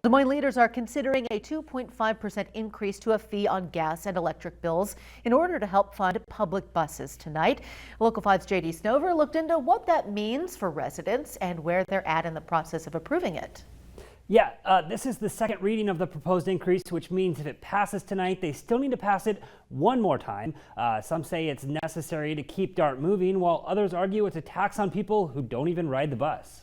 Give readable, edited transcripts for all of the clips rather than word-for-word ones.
Des Moines leaders are considering a 2.5% increase to a fee on gas and electric bills in order to help fund public buses tonight. Local 5's J.D. Snover looked into what that means for residents and where they're at in the process of approving it. Yeah, this is the second reading of the proposed increase, which means if it passes tonight, they still need to pass it one more time. Some say it's necessary to keep DART moving, while others argue it's a tax on people who don't even ride the bus.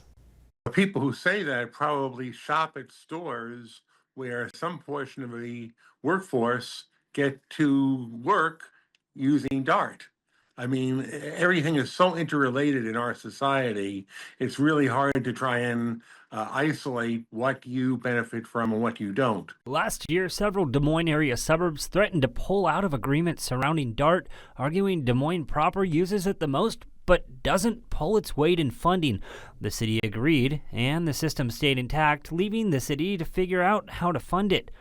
The people who say that probably shop at stores where some portion of the workforce get to work using DART. I mean, everything is so interrelated in our society, it's really hard to try and isolate what you benefit from and what you don't. Last year, several Des Moines area suburbs threatened to pull out of agreements surrounding DART, arguing Des Moines proper uses it the most but doesn't pull its weight in funding. The city agreed, and the system stayed intact, leaving the city to figure out how to fund it.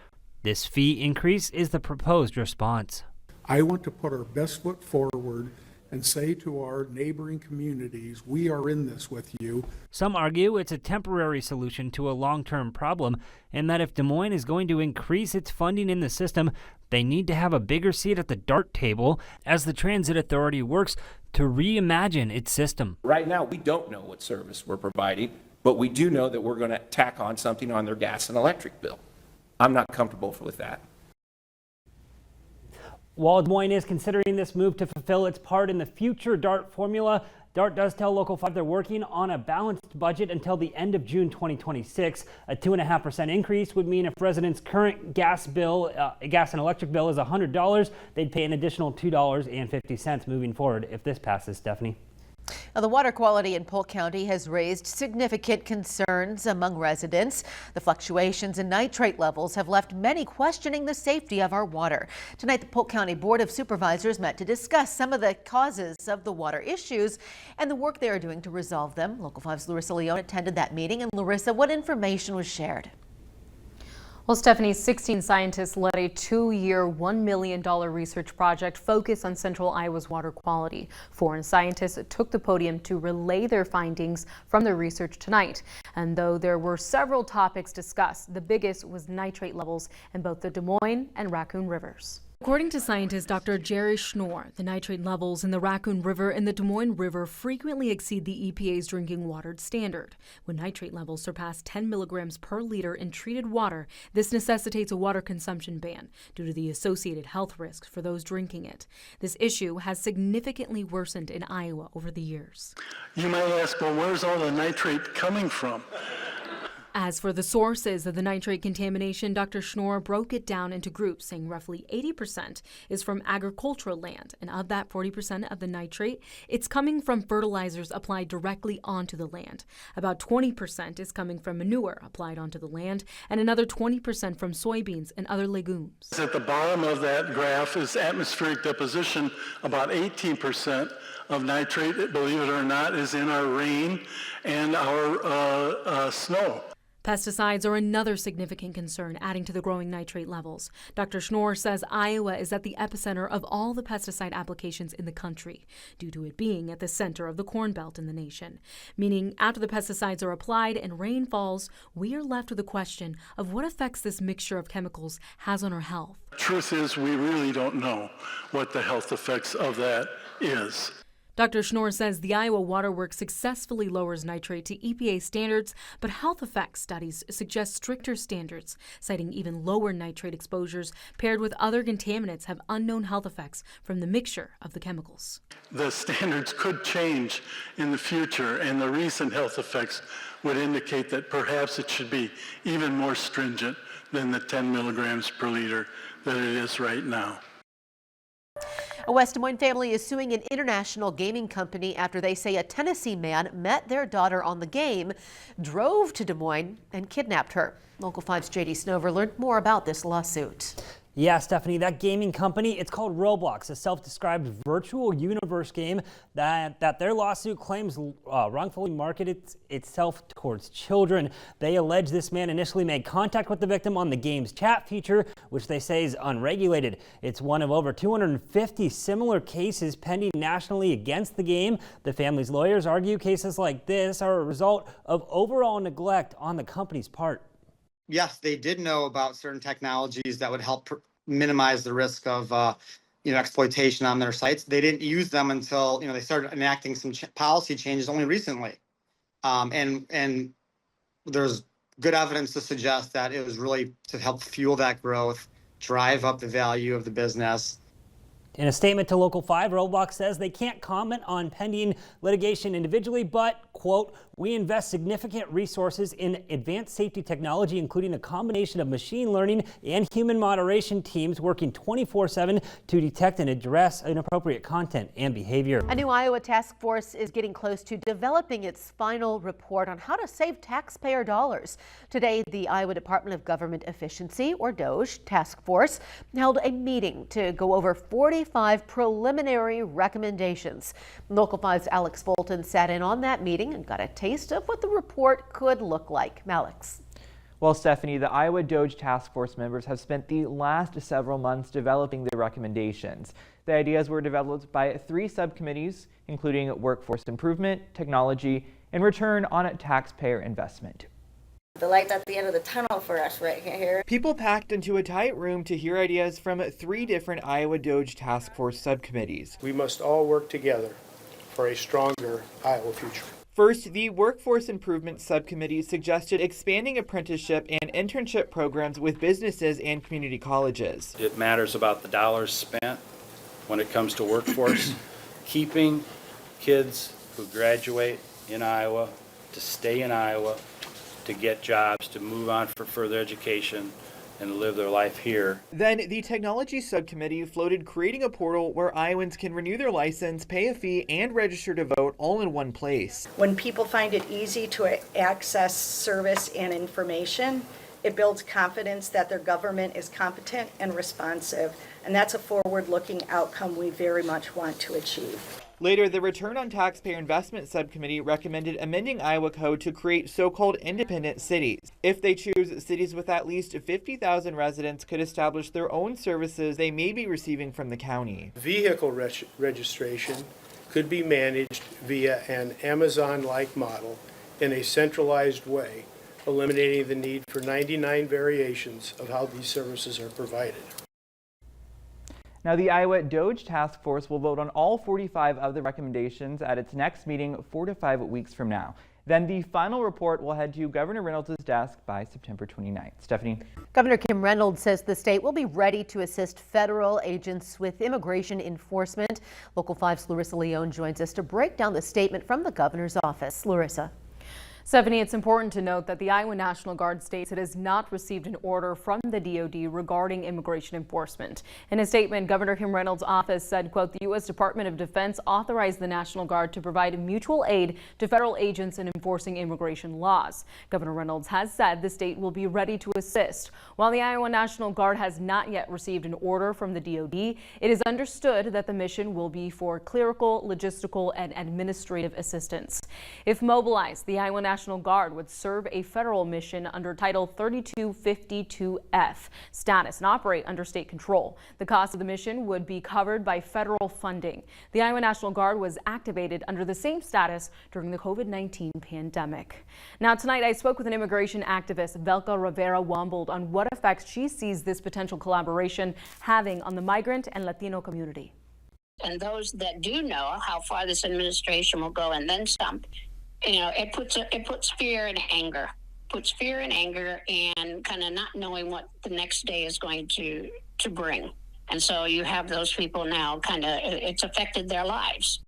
This fee increase is the proposed response. I want to put our best foot forward and say to our neighboring communities, we are in this with you. Some argue it's a temporary solution to a long-term problem, and that if Des Moines is going to increase its funding in the system, they need to have a bigger seat at the DART table as the Transit Authority works to reimagine its system. Right now, we don't know what service we're providing, but we do know that we're going to tack on something on their gas and electric bill. I'm not comfortable with that. While Des Moines is considering this move to fulfill its part in the future DART formula, DART does tell Local 5 they're working on a balanced budget until the end of June 2026. A 2.5% increase would mean if residents' current gas and electric bill is $100, they'd pay an additional $2.50 moving forward if this passes, Stephanie. Now, the water quality in Polk County has raised significant concerns among residents. The fluctuations in nitrate levels have left many questioning the safety of our water. Tonight, the Polk County Board of Supervisors met to discuss some of the causes of the water issues and the work they are doing to resolve them. Local 5's Larissa Leone attended that meeting. And Larissa, what information was shared? Well, Stephanie, 16 scientists led a 2-year, $1 million research project focused on central Iowa's water quality. Foreign scientists took the podium to relay their findings from their research tonight. And though there were several topics discussed, the biggest was nitrate levels in both the Des Moines and Raccoon Rivers. According to scientist Dr. Jerry Schnorr, the nitrate levels in the Raccoon River and the Des Moines River frequently exceed the EPA's drinking water standard. When nitrate levels surpass 10 milligrams per liter in treated water, this necessitates a water consumption ban due to the associated health risks for those drinking it. This issue has significantly worsened in Iowa over the years. You might ask, well, where's all the nitrate coming from? As for the sources of the nitrate contamination, Dr. Schnorr broke it down into groups, saying roughly 80% is from agricultural land, and of that 40% of the nitrate, it's coming from fertilizers applied directly onto the land. About 20% is coming from manure applied onto the land, and another 20% from soybeans and other legumes. At the bottom of that graph is atmospheric deposition. About 18% of nitrate, believe it or not, is in our rain and our snow. Pesticides are another significant concern, adding to the growing nitrate levels. Dr. Schnorr says Iowa is at the epicenter of all the pesticide applications in the country, due to it being at the center of the Corn Belt in the nation. Meaning, after the pesticides are applied and rain falls, we are left with the question of what effects this mixture of chemicals has on our health. Truth is, we really don't know what the health effects of that is. Dr. Schnorr says the Iowa Water Works successfully lowers nitrate to EPA standards, but health effects studies suggest stricter standards, citing even lower nitrate exposures paired with other contaminants have unknown health effects from the mixture of the chemicals. The standards could change in the future, and the recent health effects would indicate that perhaps it should be even more stringent than the 10 milligrams per liter that it is right now. A West Des Moines family is suing an international gaming company after they say a Tennessee man met their daughter on the game, drove to Des Moines, and kidnapped her. Local 5's J.D. Snover learned more about this lawsuit. Yeah, Stephanie, that gaming company, it's called Roblox, a self-described virtual universe game that their lawsuit claims wrongfully marketed itself towards children. They allege this man initially made contact with the victim on the game's chat feature, which they say is unregulated. It's one of over 250 similar cases pending nationally against the game. The family's lawyers argue cases like this are a result of overall neglect on the company's part. yes, they did know about certain technologies that would help minimize the risk of exploitation on their sites. They didn't use them until they started enacting some policy changes only recently, and there's good evidence to suggest that it was really to help fuel that growth, drive up the value of the business. In a statement to Local 5, Roblox says they can't comment on pending litigation individually, but, quote, we invest significant resources in advanced safety technology, including a combination of machine learning and human moderation teams working 24/7 to detect and address inappropriate content and behavior. A new Iowa task force is getting close to developing its final report on how to save taxpayer dollars. Today, the Iowa Department of Government Efficiency, or DOGE, task force held a meeting to go over 45 preliminary recommendations. Local 5's Alex Fulton sat in on that meeting and got a taste of what the report could look like. Alex. Well, Stephanie, the Iowa DOGE task force members have spent the last several months developing the recommendations. The ideas were developed by 3 subcommittees, including workforce improvement, technology, and return on taxpayer investment. The light at the end of the tunnel for us right here. People packed into a tight room to hear ideas from 3 different Iowa DOGE task force subcommittees. We must all work together for a stronger Iowa future. First, the Workforce Improvement Subcommittee suggested expanding apprenticeship and internship programs with businesses and community colleges. It matters about the dollars spent when it comes to workforce, keeping kids who graduate in Iowa to stay in Iowa, to get jobs, to move on for further education, and live their life here. Then the Technology Subcommittee floated creating a portal where Iowans can renew their license, pay a fee, and register to vote all in one place. When people find it easy to access service and information, it builds confidence that their government is competent and responsive, and that's a forward-looking outcome we very much want to achieve. Later, the Return on Taxpayer Investment Subcommittee recommended amending Iowa Code to create so-called independent cities. If they choose, cities with at least 50,000 residents could establish their own services they may be receiving from the county. Vehicle registration could be managed via an Amazon-like model in a centralized way, eliminating the need for 99 variations of how these services are provided. Now, the Iowa DOGE Task Force will vote on all 45 of the recommendations at its next meeting 4 to 5 weeks from now. Then the final report will head to Governor Reynolds' desk by September 29th. Stephanie? Governor Kim Reynolds says the state will be ready to assist federal agents with immigration enforcement. Local 5's Larissa Leone joins us to break down the statement from the governor's office. Larissa. Stephanie, it's important to note that the Iowa National Guard states it has not received an order from the DOD regarding immigration enforcement. In a statement, Governor Kim Reynolds' office said, quote, the U.S. Department of Defense authorized the National Guard to provide mutual aid to federal agents in enforcing immigration laws. Governor Reynolds has said the state will be ready to assist. While the Iowa National Guard has not yet received an order from the DOD, it is understood that the mission will be for clerical, logistical, and administrative assistance. If mobilized, the Iowa National Guard would serve a federal mission under Title 3252F status and operate under state control. The cost of the mission would be covered by federal funding. The Iowa National Guard was activated under the same status during the COVID-19 pandemic. Now tonight I spoke with an immigration activist, Velka Rivera-Wambold, on what effects she sees this potential collaboration having on the migrant and Latino community. And those that do know how far this administration will go and then some, it puts fear and anger, and kind of not knowing what the next day is going to bring. And so you have those people now it's affected their lives.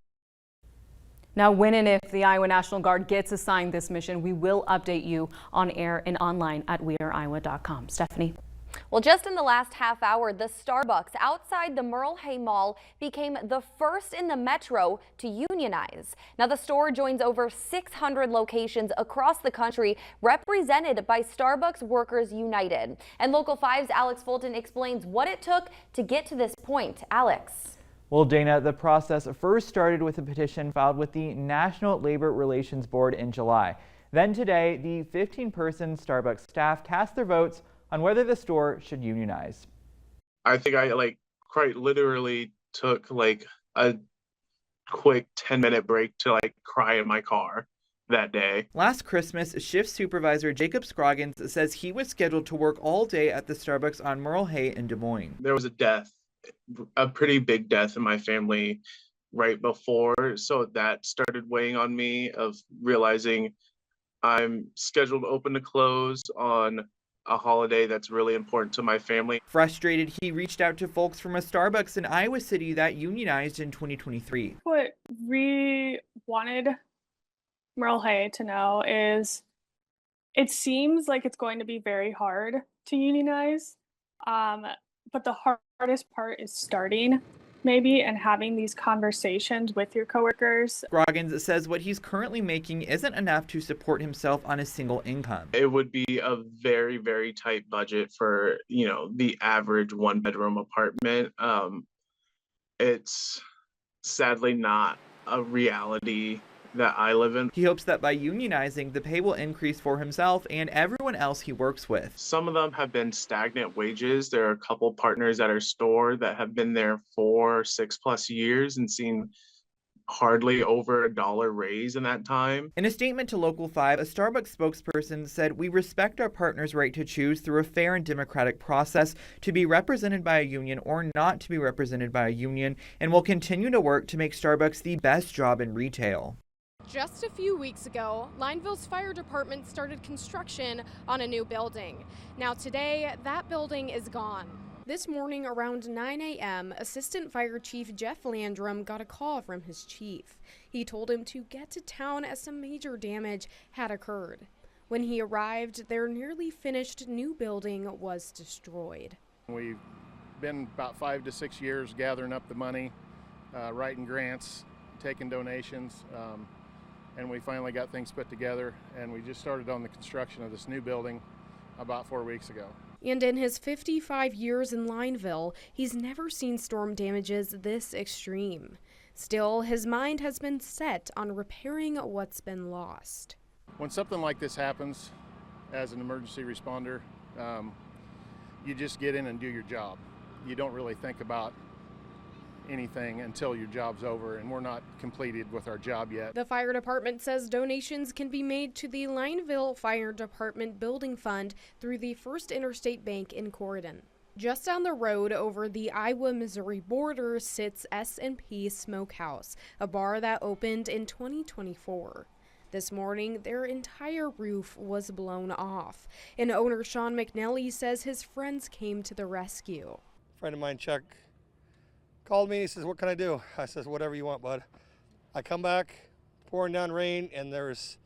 Now, when and if the Iowa National Guard gets assigned this mission, we will update you on air and online at weareiowa.com. Stephanie. Well, just in the last half hour, the Starbucks outside the Merle Hay Mall became the first in the metro to unionize. Now, the store joins over 600 locations across the country represented by Starbucks Workers United. And Local 5's Alex Fulton explains what it took to get to this point. Alex. Well, Dana, the process first started with a petition filed with the National Labor Relations Board in July. Then today, the 15-person Starbucks staff cast their votes on whether the store should unionize. I think I quite literally took a quick 10-minute break to cry in my car that day. Last Christmas, shift supervisor Jacob Scroggins says he was scheduled to work all day at the Starbucks on Merle Hay in Des Moines. There was a death, a pretty big death in my family right before, so that started weighing on me of realizing I'm scheduled open to close on a holiday that's really important to my family. Frustrated, he reached out to folks from a Starbucks in Iowa City that unionized in 2023. What we wanted Merle Hay to know is it seems like it's going to be very hard to unionize, but the hardest part is starting maybe and having these conversations with your coworkers. Scroggins says what he's currently making isn't enough to support himself on a single income. It would be a very, very tight budget for, the average one-bedroom apartment. It's sadly not a reality that I live in. He hopes that by unionizing, the pay will increase for himself and everyone else he works with. Some of them have been stagnant wages. There are a couple partners at our store that have been there for 6+ years and seen hardly over $1 raise in that time. In a statement to Local 5, a Starbucks spokesperson said, "We respect our partners' right to choose through a fair and democratic process to be represented by a union or not to be represented by a union, and will continue to work to make Starbucks the best job in retail." Just a few weeks ago, Lineville's fire department started construction on a new building. Now today, that building is gone. This morning around 9 a.m., Assistant Fire Chief Jeff Landrum got a call from his chief. He told him to get to town as some major damage had occurred. When he arrived, their nearly finished new building was destroyed. We've been about 5 to 6 years gathering up the money, writing grants, taking donations, and we finally got things put together, and we just started on the construction of this new building about 4 weeks ago. And in his 55 years in Lineville, he's never seen storm damages this extreme. Still, his mind has been set on repairing what's been lost. When something like this happens, as an emergency responder, you just get in and do your job. You don't really think about anything until your job's over, and we're not completed with our job yet. The fire department says donations can be made to the Lineville Fire Department Building Fund through the First Interstate Bank in Corydon. Just down the road over the Iowa-Missouri border sits S&P Smokehouse, a bar that opened in 2024. This morning, their entire roof was blown off, and owner Sean McNally says his friends came to the rescue. A friend of mine, Chuck, called me. He says, "What can I do?" I says, "Whatever you want, bud." I come back, pouring down rain, and there's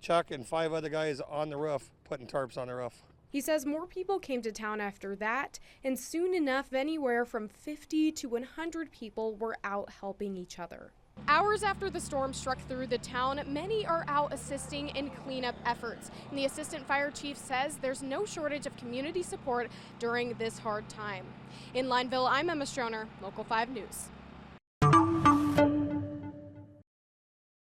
Chuck and 5 other guys on the roof putting tarps on the roof. He says more people came to town after that, and soon enough, anywhere from 50 to 100 people were out helping each other. Hours after the storm struck through the town, many are out assisting in cleanup efforts. And the assistant fire chief says there's no shortage of community support during this hard time. In Lineville, I'm Emma Stroner, Local 5 News.